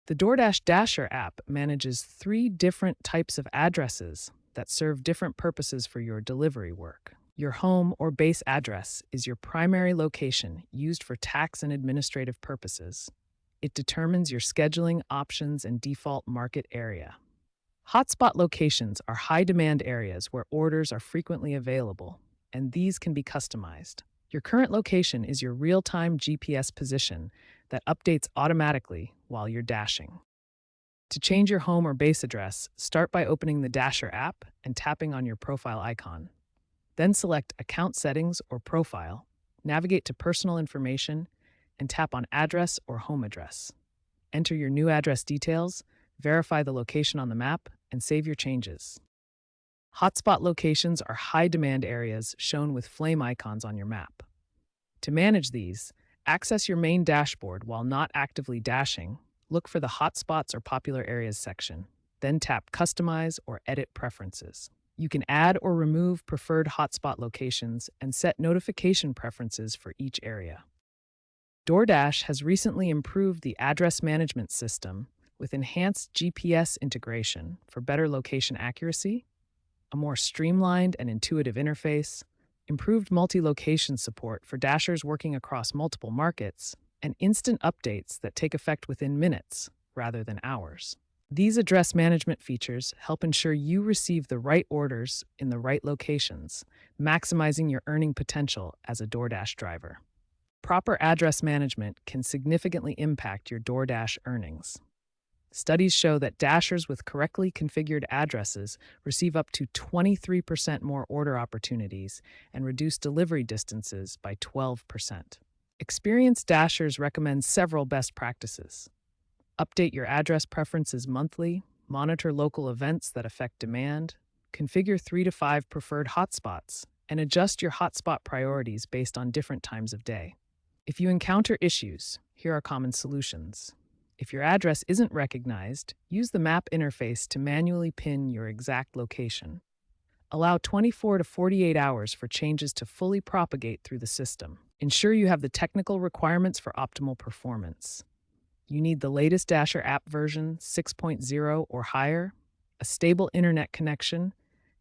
The DoorDash Dasher app manages three different types of addresses that serve different purposes for your delivery work. Your home or base address is your primary location used for tax and administrative purposes. It determines your scheduling options and default market area. Hotspot locations are high demand areas where orders are frequently available, and these can be customized. Your current location is your real time GPS position that updates automatically while you're dashing. To change your home or base address, start by opening the Dasher app and tapping on your profile icon. Then select Account Settings or Profile, navigate to Personal Information, and tap on Address or Home Address. Enter your new address details, verify the location on the map, and save your changes. Hotspot locations are high-demand areas shown with flame icons on your map. To manage these, access your main dashboard while not actively dashing. Look for the Hotspots or Popular Areas section. Then tap Customize or Edit Preferences. You can add or remove preferred hotspot locations and set notification preferences for each area. DoorDash has recently improved the address management system with enhanced GPS integration for better location accuracy, a more streamlined and intuitive interface, improved multi-location support for dashers working across multiple markets, and instant updates that take effect within minutes rather than hours. These address management features help ensure you receive the right orders in the right locations, maximizing your earning potential as a DoorDash driver. Proper address management can significantly impact your DoorDash earnings. Studies show that dashers with correctly configured addresses receive up to 23% more order opportunities and reduce delivery distances by 12%. Experienced dashers recommend several best practices. Update your address preferences monthly, monitor local events that affect demand, configure 3 to 5 preferred hotspots, and adjust your hotspot priorities based on different times of day. If you encounter issues, here are common solutions. If your address isn't recognized, use the map interface to manually pin your exact location. Allow 24 to 48 hours for changes to fully propagate through the system. Ensure you have the technical requirements for optimal performance. You need the latest Dasher app version 6.0 or higher, a stable internet connection,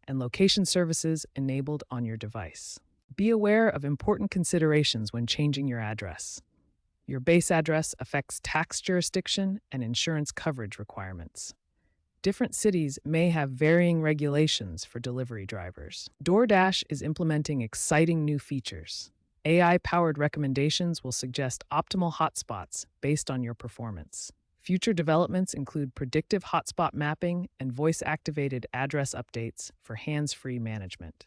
and location services enabled on your device. Be aware of important considerations when changing your address. Your base address affects tax jurisdiction and insurance coverage requirements. Different cities may have varying regulations for delivery drivers. DoorDash is implementing exciting new features. AI-powered recommendations will suggest optimal hotspots based on your performance. Future developments include predictive hotspot mapping and voice-activated address updates for hands-free management.